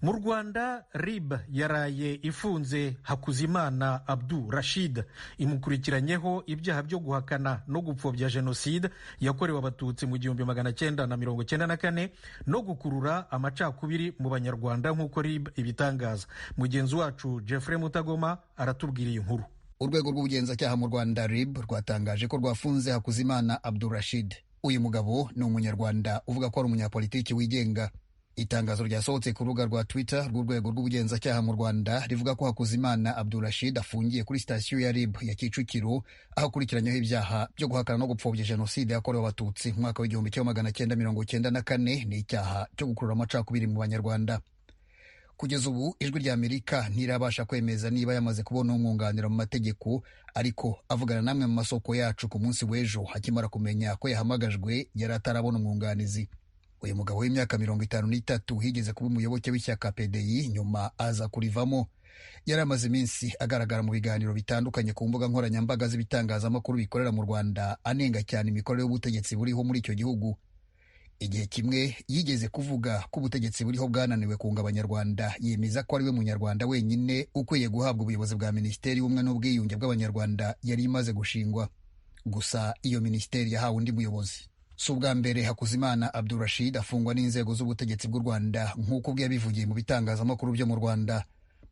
Mu Rwanda RIB yaraye ifunze Hakuzimana Abdul Rashid imukurikiranyeho ibyaha byo guhakana no gupfobya jenoside yakorewe abatutsi mu 1994 no gukurura amacakubiri mu banyarwanda nk'uko RIB ibitangaza. Mugenzi wacu Jeffrey Mutagoma aratubwira iyi nkuru. Urwego rw'ubugenzacyaha mu Rwanda RIB rwatangaje ko rwafunze Hakuzimana Abdul Rashid. Uyu mugabo ni umunyarwanda uvuga ko ari umunyapolitiki wigenga. Itangazo ryasohotse ku rubuga rwa Twitter rw'urwego rw'ubugenzacyaha mu Rwanda rivuga ko Hakuzimana Abdul Rashid afungiye kuri sitasiyo ya RIB ya Kicukiro aho akurikiranyeho ibyaha byo guhakana no gupfobya jenoside yakorewe abatutsi mu mwaka w'1994 n'icyaha cyo gukurura amacakubiri mu banyarwanda. Kugeza ubu ijwi rya Amerika ntirabasha kwemeza niba yamaze kubona umwunganira mu mategeko, ariko avugana namwe mu masoko yacu ku munsi w'ejo hakimara kumenya ko yahamagajwe yari atarabona umwunganizi. Uyu mugabo w'imyaka 53 higeze kuba umuyoboke w'ishyaka PDI nyuma aza kurivamo. Yari amaze iminsi agaragara mu biganiro bitandukanye ku mbuga nkoranyambaga z'ibitangazamakuru bikorera mu Rwanda anenga cyane imikorere y'ubutegetsi buriho muri icyo gihugu. Igihe kimwe yigeze kuvuga ko ubutegetsi buriho bwananiwe kunga abanyarwanda, yemeza ko ari we munyarwanda wenyine ukwiye guhabwa ubuyobozi bwa Minisiteri y'Ubumwe n'Ubwiyunge bw'Abanyarwanda yari imaze gushingwa. Gusa iyo minisiteri yahawe undi muyobozi. Si ubwa mbere Hakuzimana Abdul Rashid afungwa n'inzego z'ubutegetsi bw'u Rwanda nk'uko yabivugiye mu bitangazamakuru byo mu Rwanda.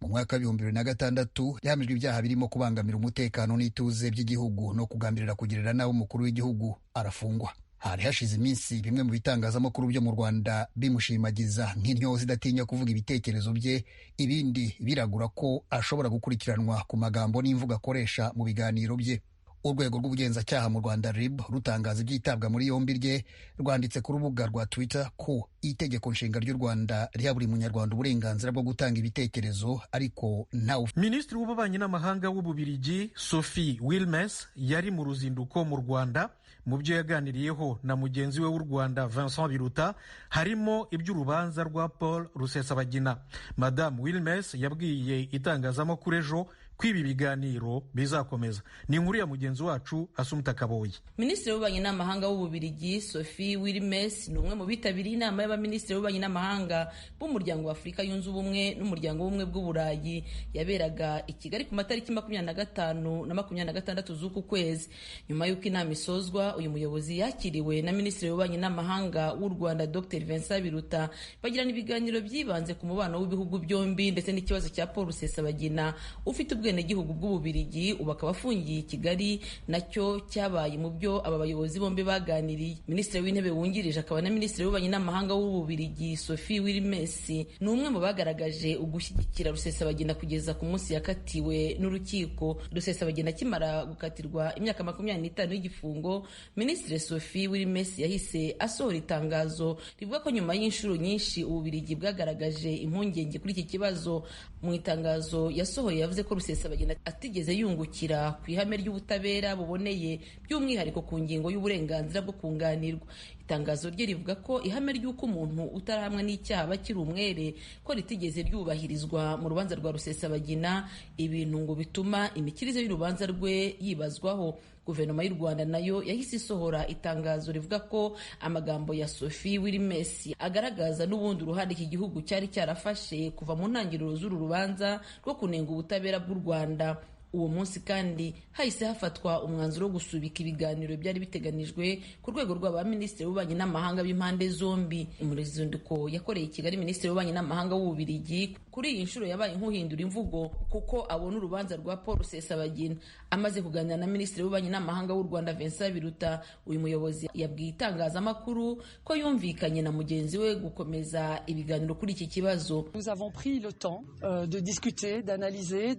Mu mwaka wa 2006 yahamijwe ibyaha birimo kubangamira umutekano n'ituze by'igihugu no kugambirira kugirira nabi umukuru w'igihugu, arafungwa. Hari hashize iminsi bimwe mu bitangazamakuru byo mu Rwanda bimushimagiza nk'intyozi idatinya kuvuga ibitekerezo bye, ibindi biragura ko ashobora gukurikiranwa ku magambo n'imvugo akoresha mu biganiro bye. Urwego rw'ubugenzacyaha mu Rwanda RIB rutangaza ibyitabwa muri yombi rye rwanditse ku rubuga rwa Twitter ko itegeko nshinga ry'u Rwanda riha buri munyarwanda uburenganzira bwo gutanga ibitekerezo, ariko ntawe. Minisitiri w'ububanyi n'amahanga w'Ububiligi Sophie Wilmès yari mu ruzinduko mu Rwanda. Mu byo yaganiriyeho na mugenzi we w'u Rwanda Vincent Biruta harimo iby'urubanza rwa Paul Rusesabagina. Madame Wilmès yabwiye itangazamakuru ejo ko ibi biganiro bizakomeza. Ni inkuru ya mugenzi wacu Asumta Kaboyi. Minisitiri w'ububanyi n'amahanga w'Ububiligi Sophie Wilmès ni umwe mu bitabiriye inama y'abaminisitiri w'ububanyi n'amahanga b'umuryango wa Afurika yunze ubumwe n'umuryango w'ubumwe bw'Uburayi yaberaga i Kigali ku matariki 25 na 26 z'uku kwezi. Nyuma y'uko inama isozwa, uyu muyobozi yakiriwe na Minisitiri w'ububanyi n'amahanga w'u Rwanda Dr Vincent Biruta bagirana ibiganiro byibanze ku mubano w'ibihugu byombi ndetse n'ikibazo cya Paul Rusesabagina ufite ubwenegihugu bw'Ububiligi ubu akaba afungiye i Kigali, nacyo cyabaye mu byo aba bayobozi bombi baganiriye. Minisitiri w'intebe wungirije akaba na Minisitiri w'ububanyi n'amahanga w'Ububiligi Sophie Wilmès ni umwe mu bagaragaje ugushyigikira Rusesabagina kugeza ku munsi yakatiwe n'urukiko. Rusesabagina akimara gukatirwa imyaka 25 y'igifungo, Minisitiri Sophie Wilmès yahise asohora itangazo rivuga ko nyuma y'inshuro nyinshi Ububiligi bwagaragaje impungenge kuri iki kibazo. Mu itangazo yasohoye yavuze ko Rusesabagina atigeze yungukira ku ihame ry'ubutabera buboneye, by'umwihariko ku ngingo y'uburenganzira bwo kunganirwa. Itangazo rye rivuga ko ihame ry'uko umuntu utarahamwa n'icyaha bakiri umwere ko ritigeze ryubahirizwa mu rubanza rwa Rusesabagina, ibintu ngo bituma imikirize y'urubanza rwe yibazwaho. Guverinoma y'u Rwanda nayo yahise isohora itangazo rivuga ko amagambo ya Sophie Wilmès agaragaza n'ubundi uruhande iki gihugu cyari cyarafashe kuva mu ntangiriro z'uru rubanza rwo kunenga ubutabera bw'u Rwanda. Uwo munsi kandi hahise hafatwa umwanzuro wo gusubika ibiganiro byari biteganijwe ku rwego rw'abaminisitiri w'ububanyi n'amahanga b'impande zombi. Mu ruzinduko yakoreye i Kigali, Minisitiri w'ububanyi n'amahanga w'Ububiligi kuri iyi nshuro yabaye nk'uhindura imvugo kuko abona urubanza rwa Paul Rusesabagina. Amaze kuganira na Minisitiri w'ububanyi n'amahanga w'u Rwanda Vincent Biruta, uyu muyobozi yabwiye itangazamakuru ko yumvikanye na mugenzi we gukomeza ibiganiro kuri iki kibazo. Nous avons pris le temps de discuter, d'analyser,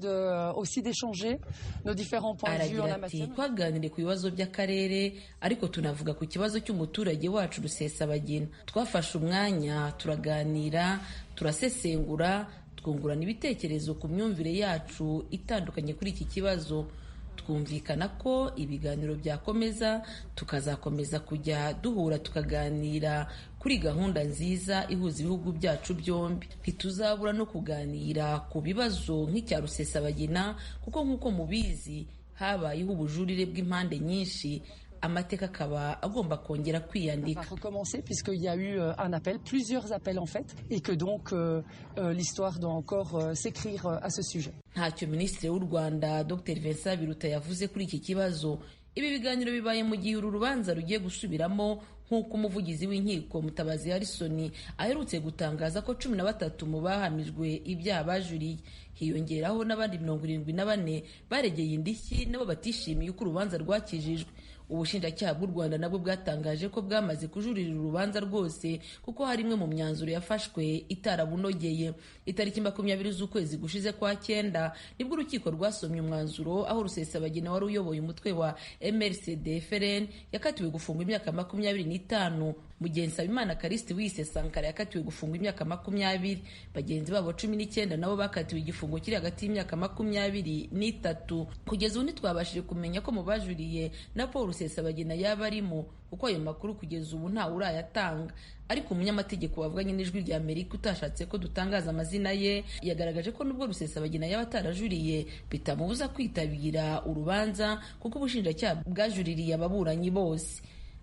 aussi d'échanger nos différents points de vue en la matière. Twaganiriye ku bibazo by'akarere ariko tunavuga ku kibazo cy'umuturage wacu Rusesabagina. Twafashe umwanya turaganira, turasesengura, twungurana ibitekerezo ku myumvire yacu itandukanye kuri iki kibazo. Twumvikana ko ibiganiro byakomeza, tukazakomeza kujya duhura tukaganira kuri gahunda nziza ihuza ibihugu byacu byombi. Ntituzabura no kuganira ku bibazo nk'icya Rusesabagina kuko nk'uko mubizi habayeho ubujurire bw'impande nyinshi, amateka akaba agomba kongera kwiyandika. On va recommencer puisqu'il y a eu un appel, plusieurs appels en fait, et que donc l'histoire doit encore s'écrire à ce sujet. Ntacyo Minisitiri w'u Rwanda Dr Vincent Biruta yavuze kuri iki kibazo. Ibi biganiro bibaye mu gihe uru rubanza rugiye gusubiramo nk'uko umuvugizi w'inkiko Mutabazi Harrison aherutse gutangaza ko 13 mu bahamijwe ibyaha bajuriye, hiyongeraho n'abandi 74 baregeye indishyi nabo batishimiye uko urubanza rwakijijwe. Ubushinjacyaha bw'u Rwanda nabwo bwatangaje ko bwamaze kujurira urubanza rwose kuko hari imwe mu myanzuro yafashwe itarabunogeye. Itariki 20 z'ukwezi gushize kwa 9 nibwo urukiko rwasomye umwanzuro aho Rusesabagina wari uyoboye umutwe wa MRCD FRN yakatiwe gufungwa imyaka 25, mugenzi Nsabimana Callixte wise Sankara yakatiwe gufungwa imyaka 20, bagenzi babo 19 nabo bakatiwe igifungo kiri hagati y'imyaka 20 n'3. Kugeza ubu ntitwabashije kumenya ko mu bajuriye na Paul Rusesabagina yaba arimo kuko ayo makuru kugeza ubu nta urayatanga. Ariko umunyamategeko wavuganye n'Ijwi rya Amerika utashatse ko dutangaza amazina ye yagaragaje ko nubwo Rusesabagina yaba atarajuriye bitamubuza kwitabira urubanza kuko ubushinjacyaha bwajuririye ababuranyi bose.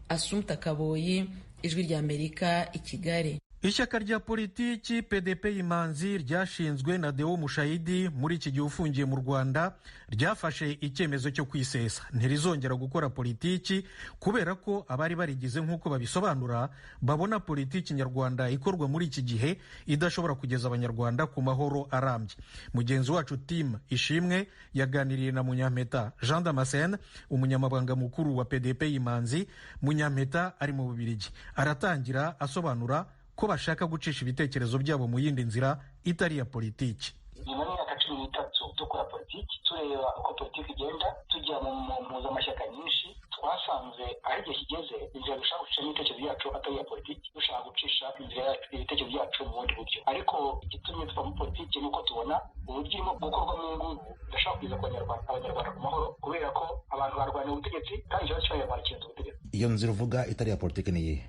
Assumpta Kaboyi, Ijwi rya Amerika, i Kigali. Ishyaka rya politiki PDP Imanzi ryashinzwe na Deo Mushayidi muri iki gihe ufungiye mu Rwanda ryafashe icyemezo cyo kwisesa, ntirizongera gukora politiki kubera ko abari barigize nk'uko babisobanura babona politiki nyarwanda ikorwa muri iki gihe idashobora kugeza abanyarwanda ku mahoro arambye. Mugenzi wacu Tim Ishimwe yaganiriye na Munyampeta Jean Damascene, umunyamabanga mukuru wa PDP Imanzi. Munyampeta ari mu Bubiligi, aratangira asobanura ko bashaka gucisha ibitekerezo byabo mu yindi nzira itari ya politiki. Nyuma y'imyaka 13 dukora politiki, tureba uko politiki igenda, tujya mu mpuzamashaka nyinshi, twasanze aho igihe kigeze inzira dushaka gucisha ibitekerezo byacu atari ya politiki, dushaka gucisha inzira ibitekerezo byacu mu bundi buryo. Ariko igitumye tuva muri politiki ni uko tubona uburyo irimo gukorwa mu ngubu budashobora kugeza ku abanyarwanda ku mahoro, kubera ko abantu barwanya ubutegetsi kandi ikibazo cy'abanyarwanda kirenze ubutegetsi. Iyo nzira uvuga itari ya politiki ni iyihe?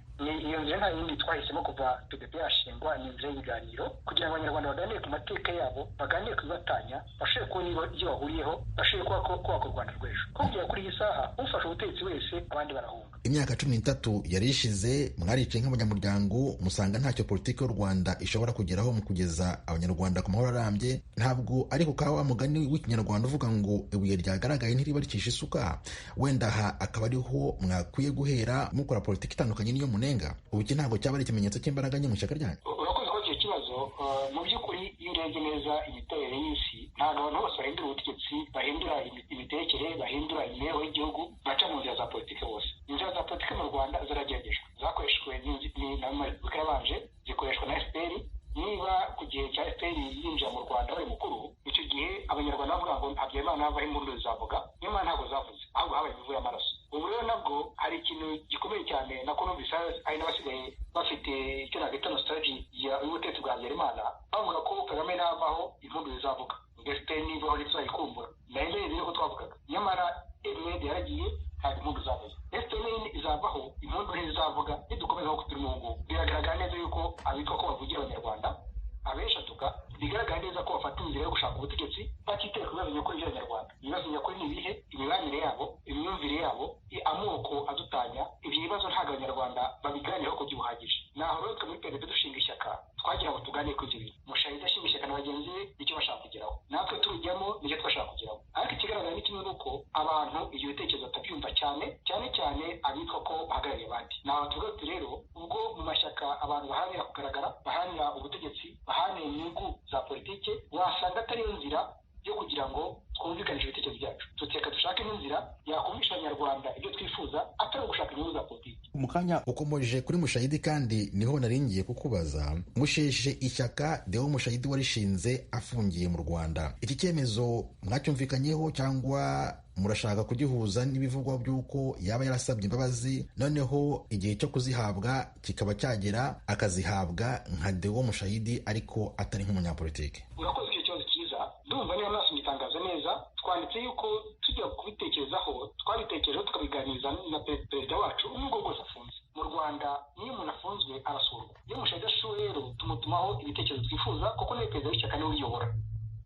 Iyo nzira nta yindi twahisemo kuva PDP yashingwa, ni inzira y'ibiganiro kugira ngo abanyarwanda baganire ku mateka yabo, baganire ku bibatanya, bashobore kubona ibyo bahuriyeho, bashobore kubaka u Rwanda rw'ejo. Kugera kuri iyi saha ufashe ubutegetsi wese abandi barahunga. Imyaka 13 yari ishize, mwaricaye nk'abanyamuryango musanga ntacyo politiki y'u Rwanda ishobora kugeraho mu kugeza abanyarwanda ku mahoro arambye. Ntabwo ariko kawa mugani w'ikinyarwanda uvuga ngo ibuye ryagaragaye ntiriba ricisha isuka. Wenda aha akaba ariho mwakwiye guhera mukora politiki itandukanye n'iyo munenga. Ubu iki ntabwo cyaba ari ikimenyetso cy'imbaraga nke mu ishyaka ryanyu? Urakoze ko icyo kibazo mu by'ukuri iyo urebye neza imiterere y'isi ntabwo abantu bose bahindura ubutegetsi, bahindura imitekere, bahindura imibereho y'igihugu, baca mu nzira za politiki bose. Inzira za politiki mu Rwanda zirageragejwe, zakoreshwe na Repubulika yabanje, zikoreshwa na FPR. Niba ku gihe cya FPR yinjira mu Rwanda bari mukuru, icyo gihe abanyarwanda bavuga ngo Habyarimana havaho impundu zizavuga, nyamara ntabwo zavuze, ahubwo habaye imivu y'amaraso. Ubu rero nabwo hari ikintu gikomeye cyane nako numvise ari n'abasigaye bafite icyo nakwita nostalgie y'ubutegetsi bwa Habyarimana, bavuga ko Kagame navaho impundu zizavuga, FPR nivaho ntituzayikumbura, nayo rero ko twavugaga, nyamara MND yaragiye ntabwo impundu zavuze. FPR izavaho impundu ntizizavuga, nidukomeza nko turi mu ngubu biragaragara neza yuko abitwa ko bavugira abanyarwanda abeshatuka, bigaragara neza ko bafata inzira yo gushaka ubutegetsi batitaye ku bibazo nyakuri by'abanyarwanda. Ibibazo nyakuri ni ibihe? Imibanire yabo, imyumvire yabo, amoko adutanya. Ibyo bibazo ntabwo abanyarwanda babiganiraho ku buryo buhagije. Naho rero twe muri PDP dushinga ishyaka twagira ngo tuganire kuri ibyo bintu. Mushayidi ashinga ishyaka na bagenzi be nicyo bashaka kugeraho, natwe turujyamo nicyo twashaka kugeraho. Ariko ikigaragara ni kimwe nuko abantu ibyo bitekerezo batabyumva cyane abitwa ko bahagarariye abandi. Naho tuvuga tuti rero ubwo mu mashyaka abantu baharanira kugaragara, baharanira ubutegetsi, baharanira inyungu za politike, wasanga atari yo nzira yo kugira ngo twumvikanishe ibitekerezo byacu. Tuteka dushake n'inzira yakumvisha abanyarwanda ibyo twifuza atari ugushaka inyungu za politiki. Mu kanya ukomoje kuri Mushayidi kandi niho naringiye kukubaza, musheshe ishyaka Deo Mushayidi warishinze afungiye mu Rwanda. Iki cyemezo mwacyumvikanyeho cyangwa murashaka kugihuza n'ibivugwa by'uko yaba yarasabye imbabazi noneho igihe cyo kuzihabwa kikaba cyagera akazihabwa nka Deo Mushayidi ariko atari nk'umunyapolitiki? Urakoze icyo kibazo cyiza. Ndumva niba mwasomye itangazo neza, twanditse yuko tujya kubitekerezaho, twabitekerejeho tukabiganiriza na perezida wacu nubwo bwose afunze. Mu Rwanda niyo umuntu afunzwe arasurwa. Iyo Mushayidi ashuwe rero tumutumaho ibitekerezo twifuza, kuko niwe perezida w'ishyaka niwe uyobora,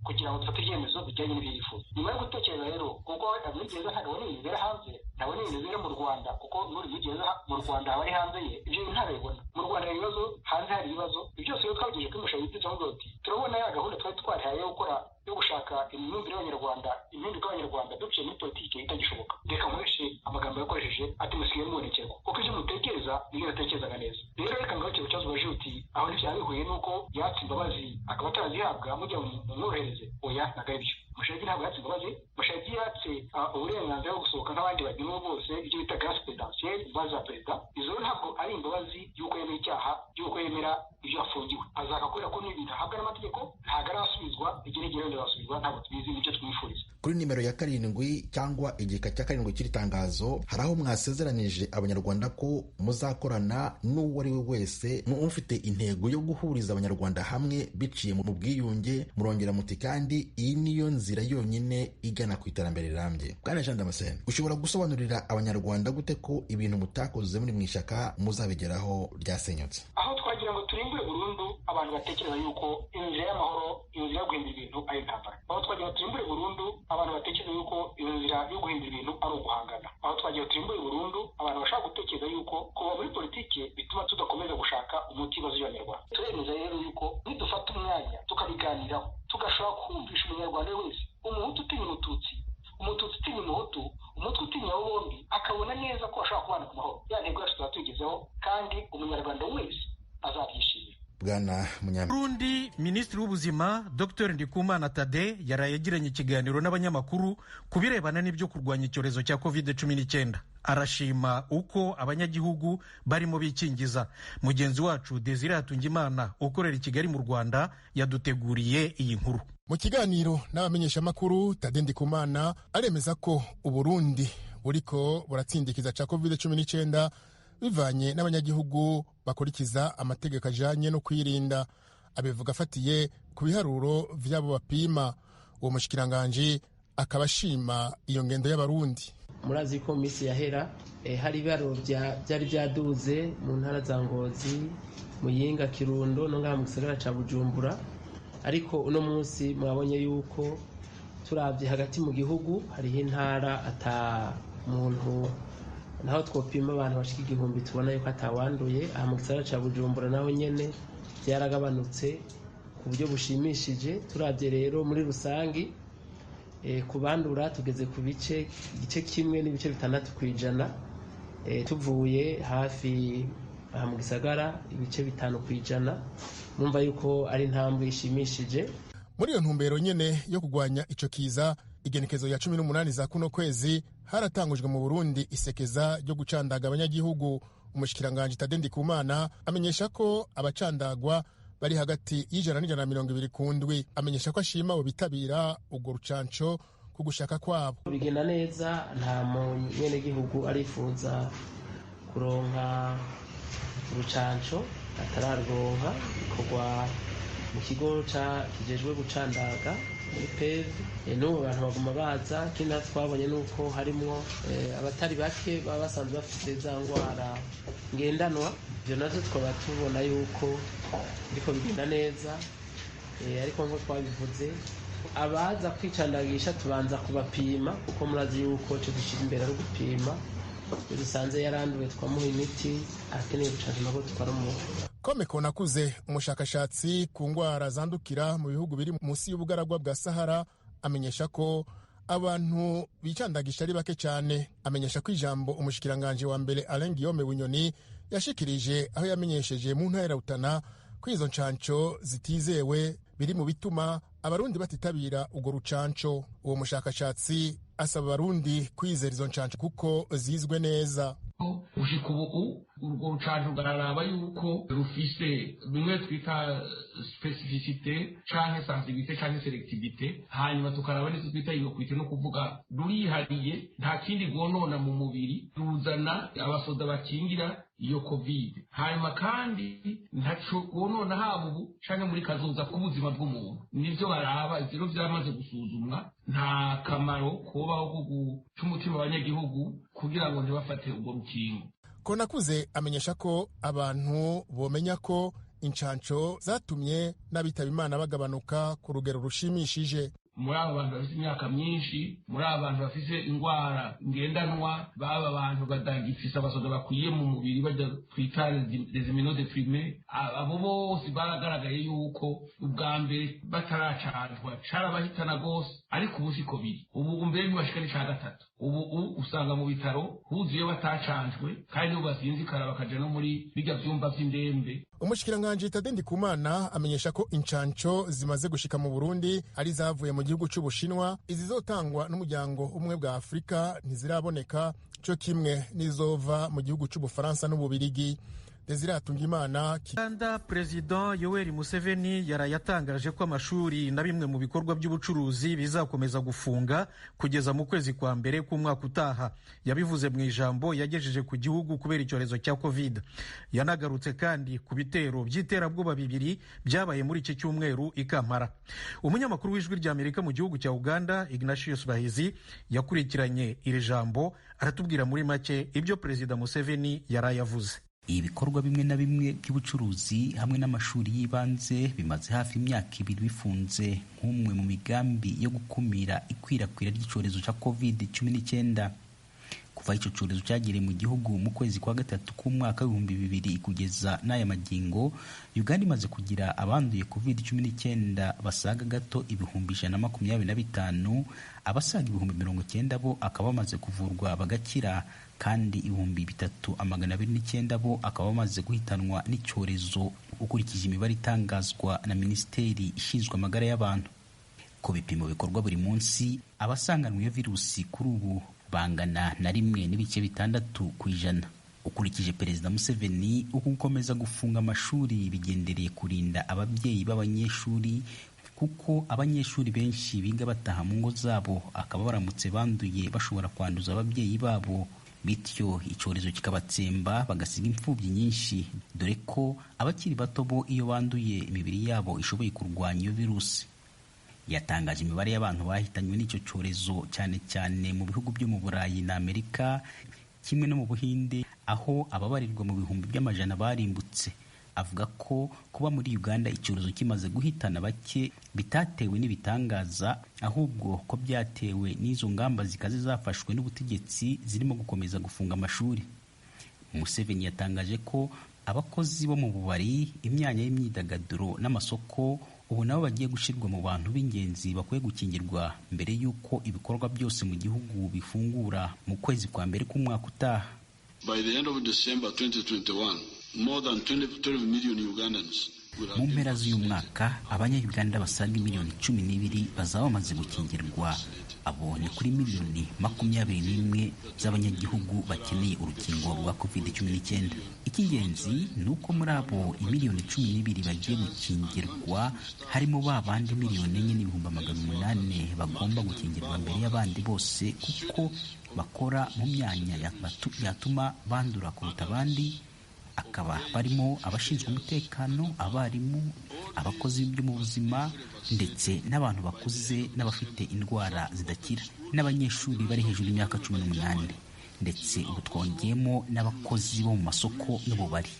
kugira ngo dufate ibyemezo bijyanye n'ibyo yifuza. Nyuma yo gutekereza rero, kuko abigeza ntabwo abona ibintu bibera hanze, nabo ni ibintu biri mu Rwanda kuko n'uri mugeze mu Rwanda abari hanze ye ibyo bintu ntabibona. Mu Rwanda hari ibibazo, hanze hari ibibazo, ibyo byose rero twagejeje kuri Mushayidi turavuga tuti turabona ya gahunda twari twarihaye yo gukora yo gushaka imyumvire y'Abanyarwanda, impinduka y'Abanyarwanda duciye muri politiki itagishoboka. Reka nkoreshe amagambo yakoresheje ati musigaye mubonekerwa kuko ibyo mutekereza nibyo natekerezaga neza. Rero reka ngaruke ku kibazo baje uti aho ntivyabihuye nuko yatse imbabazi akaba atarazihabwa mujya mumworohereze. Oya, ntago aribyo. Mushayidi ntabwo yatse imbabazi. Mushayidi yatse uburenganzira bwo gusohoka nk'abandi bagenwa bose, ibyo bita grâce présidentielle, imbabazi za perezida. Izo ntabwo ari imbabazi y'uko yemera icyaha, y'uko yemera ibyo afungiwe. Azakakubwira ko n'ibintu ahabwa n'amategeko ntabwo arasubizwa, igeragere wenda basubizwa, ntabwo tubizi nicyo twifuriza. Kuri nimero ya 7 cyangwa igika cya 7 cy'iri tangazo hari aho mwasezeranije Abanyarwanda ko muzakorana n'uwo ari we wese ufite intego yo guhuriza Abanyarwanda hamwe biciye mu bwiyunge. Murongera muti kandi iyi niyo nzira yonyine igana ku iterambere rirambye. Bwana Jean Damascene, ushobora gusobanurira Abanyarwanda gute ko ibintu mutakoze muri mw'ishyaka muzabigeraho ryasenyutse? Aho twagira ngo turimbure burundu abantu batekereza yuko inzira y'amahoro, inzira yo guhindura ibintu ari intambara. Aho twagira ngo turimbure burundu abantu batekereza yuko inzira yo guhindura ibintu ari uguhangana. Aho twagira ngo turimbure burundu abantu bashaka gutekereza yuko kuba muri politiki bituma tudakomeza gushaka umuti w'ibibazo by'Abanyarwanda. Turemeza rero yuko nidufata umwanya tukabiganiraho, tugashobora kumvisha Umunyarwanda wese, umuhutu utinya umututsi, umututsi utinya umuhutu, umutwe utinya abo bombi, akabona neza ko ashobora kubana ku mahoro. Ya ntego yacu tuba tuyigezeho kandi Umunyarwanda wese azabyishimira. Bwana Burundi, Minisitiri w'Ubuzima Dr Ndikumana Tade yaraye agiranye ikiganiro n'abanyamakuru ku birebana n'ibyo kurwanya icyorezo cya COVID-19. Arashima uko abanyagihugu barimo bikingiza. Mugenzi wacu Desire Hatungimana ukorera i Kigali mu Rwanda yaduteguriye iyi nkuru. Mu kiganiro n'abamenyeshamakuru, Tade Ndikumana aremeza ko Uburundi buriko buratsindikiza ca COVID-19 bivanye n'abanyagihugu bakurikiza amategeko ajanye no kwirinda. Abivuga afatiye ku biharuro vy'abo bapima. Uwo mushikiranganje akaba ashima iyo ngendo y'Abarundi. Murazi ko misi yahera hari ibiharuro byari byaduze mu ntara za Ngozi, Muyinga, Kirundo no ngaha mu gisagara ca Bujumbura, ariko uno munsi mwabonye yuko turavye hagati mu gihugu hariho intara ata muntu naho twopima abantu bashika 1000 tubona yuko atawanduye. Aha mu gisagara ca Bujumbura naho nyene byaragabanutse ku buryo bushimishije. Turavye rero muri rusangi kubandura tugeze ku igice kimwe n'ibice 6%, tuvuye hafi aha mu gisagara ibice 5%. Numva yuko ari intambwe ishimishije. Muri iyo ntumbero nyene yo kugwanya ico kiza, igenekezo ya 18 za kuno kwezi haratangujwe mu Burundi isekeza ryo gucandaga abanyagihugu. Umushikiranganje Tade Ndikumana amenyesha ko abacandagwa bari hagati y'ijana n'ijana na 200 ku ndwi. Amenyesha ko ashima abo bitabira urwo rucanco ku gushaka kwabo. Bigenda neza, nta munyenegihugu arifuza kuronka urucanco atararwonka. Bikorwa mu kigo kijejwe gucandaga muri PEV. N'ubu abantu baguma baza, kindi twabonye nuko harimwo abatari bake baba basanzwe bafite za ngwara ngendanwa. Ivyo navyo twaba tubona yuko biriko bigenda neza, ariko nko twabivuze abaza kwicandagisha tubanza kubapima, kuko murazi yuko cyo dushira imbere ari gupima. Dusanze yaranduwe twamuha imiti, akeneye gucanca nako tukaramuha. Kome Konakuze, umushakashatsi ku ngwara zandukira mu bihugu biri munsi y'ubugaragwa bwa Sahara, amenyesha ko abantu bicandagisha ari bake cyane. Amenyesha ko ijambo umushikiranganje wa mbere Alain Guillaume Bunyoni yashikirije aho yamenyesheje mu ntara ya Rutana ko izo ncanco zitizewe biri mu bituma Abarundi batitabira urwo rucanco. Uwo mushakashatsi asaba Abarundi kwizera izo ncanco kuko zizwe neza. Ushika ubu urwo rucanco ugararaba yuko rufise bimwe twita specificité canke sensibilité canke selectivité, hanyuma tukaraba n'izo twita inocuité, no kuvuga rurihariye, nta kindi rwonona mu mubiri, ruzana abasoda bakingira iyo covid. Hanyuma kandi ntaco rwonona haba ubu canke muri kazoza k'ubuzima bw'umuntu. Nivyo baraba, ivyo vyamaze gusuzumwa. Nta kamaro kubaho ko guca umutima abanyagihugu kugira ngo ntibafate urwo rukingo. Konakuze amenyesha ko abantu bomenya ko incanco zatumye n'abitaba Imana bagabanuka ku rugero rushimishije. muri abo bantu bafite imyaka myinshi, muri abo bantu bafite indwara ngendanwa, baba abantu badagifise abasoda bakwiye mu mubiri bajya twita les immunodéprimés, abo bose baragaragaye yuko ubwa mbere bataracanjwa carabahitana gose, ariko ubu siko biri. Ubu mbere ntibashika n'ica gatatu. Ubu usanga mu bitaro huzuye batacanjwe kandi ubu basinzikara bakaja no muri bijya vyumba vy'indembe. Umushikiranganji Tade Ndikumana amenyesha ko incanco zimaze gushika mu Burundi ari zavuye mu gihugu c'Ubushinwa, izizotangwa n'umuryango umwe bwa Afrika ntiziraboneka, co kimwe n'izova mu gihugu c'Ubufaransa n'Ububirigi. Uganda President Yoweri Museveni yarayatangaje ko amashuri na bimwe mu bikorwa by'ubucuruzi bizakomeza gufunga kugeza mu kwezi kwa mbere k'umwaka utaha. Yabivuze mu ijambo yagejeje ku gihugu kubera icyorezo cya Covid. Yanagarutse kandi ku bitero by'iterabwoba bibiri byabaye muri iki cyumweru i Kampala. Umunyamakuru w'Ijwi ry'Amerika mu gihugu cya Uganda Ignatius Bahizi yakurikiranye iri jambo, aratubwira muri make ibyo President Museveni yarayavuze. Ibikorwa bimwe na bimwe by'ubucuruzi hamwe n'amashuri y'ibanze bimaze hafi imyaka 2 bifunze nk'umwe mu migambi yo gukumira ikwirakwira ry'icyorezo cya COVID-19. Kuva icyo cyorezo cyagereye mu gihugu mu kwezi kwa gatatu k'umwaka w'2000 kugeza n'aya magingo, Uganda imaze kugira abanduye COVID-19 basaga gato 125,000, abasaga 90,000 bo akaba bamaze kuvurwa bagakira, kandi 3,209 bo akaba bamaze guhitanwa n'icyorezo ukurikije imibare itangazwa na Minisiteri ishinzwe amagara y'abantu. Ku bipimo bikorwa buri munsi, abasanganwe iyo virusi kuri ubu bangana na 1.6%. Ukurikije Perezida Museveni, uku gukomeza gufunga amashuri bigendereye kurinda ababyeyi b'abanyeshuri, kuko abanyeshuri benshi biga bataha mu ngo zabo, akaba baramutse banduye bashobora kwanduza ababyeyi babo, bityo icyorezo kikabatsemba bagasiga imfubyi nyinshi, dore ko abakiri bato bo iyo banduye imibiri yabo ishoboye kurwanya iyo virusi. Yatangaje imibare y'abantu bahitanywe n'icyo cyorezo cyane cyane mu bihugu byo mu Burayi na Amerika, kimwe no mu Buhinde, aho ababarirwa mu bihumbi by'amajana barimbutse. Avuga ko kuba muri Uganda icyorezo kimaze guhitana bake bitatewe n'ibitangaza, ahubwo ko byatewe n'izo ngamba zikaze zafashwe n'ubutegetsi zirimo gukomeza gufunga amashuri. Museveni yatangaje ko abakozi bo mu bubari, imyanya y'imyidagaduro n'amasoko ubu nabo bagiye gushirwa mu bantu b'ingenzi bakwiye gukingirwa mbere y'uko ibikorwa byose mu gihugu bifungura mu kwezi kwa mbere k'umwaka utaha. By the end of December 2021, more than 12 million Ugandans. Mu mpera z'uyu mwaka, abanya-Uganda basaga miliyoni 12 bazaba bamaze gukingirwa. Abo ni kuri miliyoni 21 z'abanyagihugu bakeneye urukingo rwa COVID-19. Icy'ingenzi ni uko muri abo miliyoni 12 bagiye gukingirwa harimo babandi miliyoni 4,800 bagomba gukingirwa mbere y'abandi bose, kuko bakora mu myanya yatuma bandura kuruta abandi, akaba barimo abashinzwe umutekano, abarimu, abakozi byo mu buzima, ndetse n'abantu bakuze n'abafite indwara zidakira, n'abanyeshuri bari hejuru y'imyaka 18, ndetse ubu twongeyemo n'abakozi bo mu masoko n'ububari.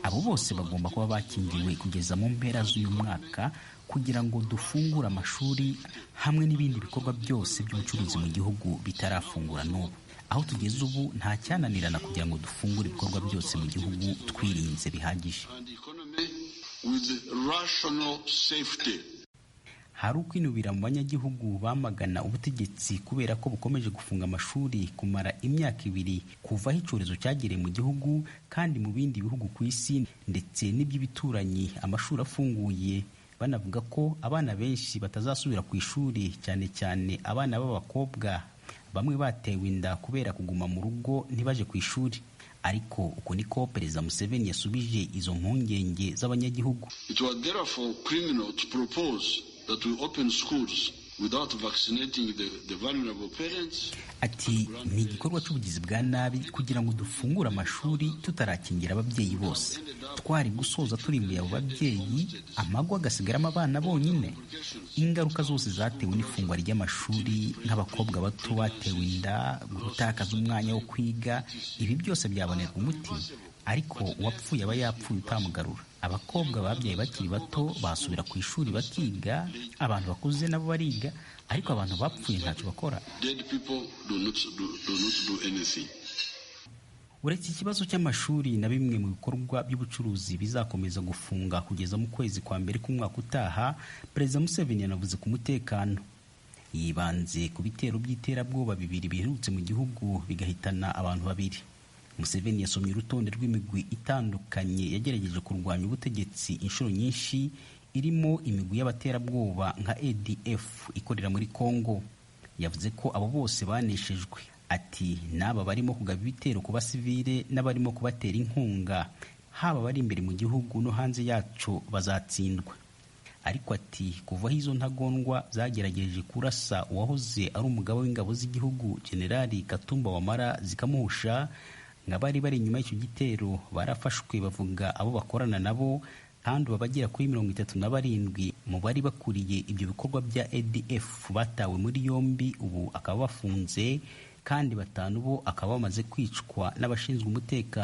Abo bose bagomba kuba bakingiwe kugeza mu mpera z'uyu mwaka kugira ngo dufungure amashuri hamwe n'ibindi bikorwa byose by'ubucuruzi mu gihugu bitarafungura n'ubu. Aho tugeze ubu nta cyananirana kugira ngo dufungure ibikorwa byose mu gihugu twirinze bihagije. Hari ukwinubira mu banyagihugu bamagana ubutegetsi kubera ko bukomeje gufunga amashuri kumara imyaka 2 kuva aho icyorezo cyagereye mu gihugu, kandi mu bindi bihugu ku isi ndetse n'iby'ibituranyi amashuri afunguye, banavuga ko abana benshi batazasubira ku ishuri, cyane cyane abana b'abakobwa bamwe batewe inda kubera kuguma mu rugo ntibaje ku ishuri. Ariko uko niko Perezida Museveni yasubije izo mpungenge z'abanyagihugu. It was therefore criminal to propose that we open schools without vaccinating the vulnerable parents. Ati ni igikorwa cy'ubugizi bwa nabi kugira ngo dufungure amashuri tutarakingira ababyeyi bose. Twari gusoza turimbuye abo babyeyi, amagwa agasigaramo abana bonyine. Ingaruka zose zatewe n'ifungwa ry'amashuri, nk'abakobwa bato batewe inda, gutakaza umwanya wo kwiga, ibi byose byabonerwa umuti, ariko uwapfuye aba yapfuye utamugarura. abakobwa babyaye bakiri bato basubira ku ishuri bakiga, abantu bakuze nabo bariga, ariko abantu bapfuye ntacyo bakora. Uretse ikibazo cy'amashuri na bimwe mu bikorwa by'ubucuruzi bizakomeza gufunga kugeza mu kwezi kwa mbere k'umwaka utaha, Perezida Museveni yanavuze ku mutekano. Yibanze ku bitero by'iterabwoba bibiri biherutse mu gihugu bigahitana abantu babiri. Museveni yasomye urutonde rw'imigwi itandukanye yagerageje kurwanya ubutegetsi inshuro nyinshi, irimo imigwi y'abaterabwoba nka ADF ikorera muri Kongo. Yavuze ko abo bose baneshejwe. Ati n'aba barimo kugaba ibitero ku basivile n'abarimo kubatera inkunga, haba bari imbere mu gihugu no hanze yacu, bazatsindwa. Ariko ati kuva izo ntagondwa zagerageje kurasa uwahoze ari umugaba w'ingabo z'igihugu Generali Katumba Wamala zikamuhusha, ngabari bari inyuma y'icyo gitero barafashwe, bavuga abo bakorana nabo, kandi babagera kuri 37 mu bari bakuriye ibyo bikorwa bya ADF batawe muri yombi, ubu akaba bafunze, kandi 5 bo akaba bamaze kwicwa n'abashinzwe umutekano.